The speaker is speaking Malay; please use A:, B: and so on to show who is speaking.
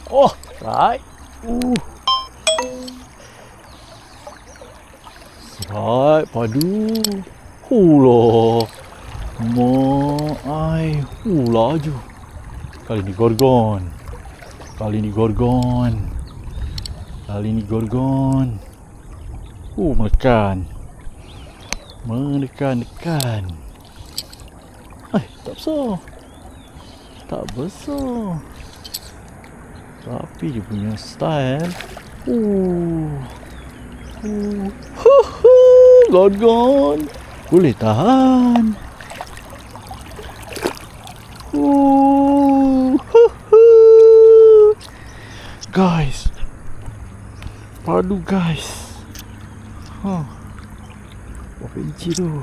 A: Oh, right. Right, padu. Hula. Ai, laju. Kali ni gorgon. Kali ni gorgon. Kali ni gorgon. Menekan. Menekan. Tak besar. Tak besar. Tapi dia punya style. Gorgon. Boleh tahan. Guys. Padu guys. Berapa inci tu?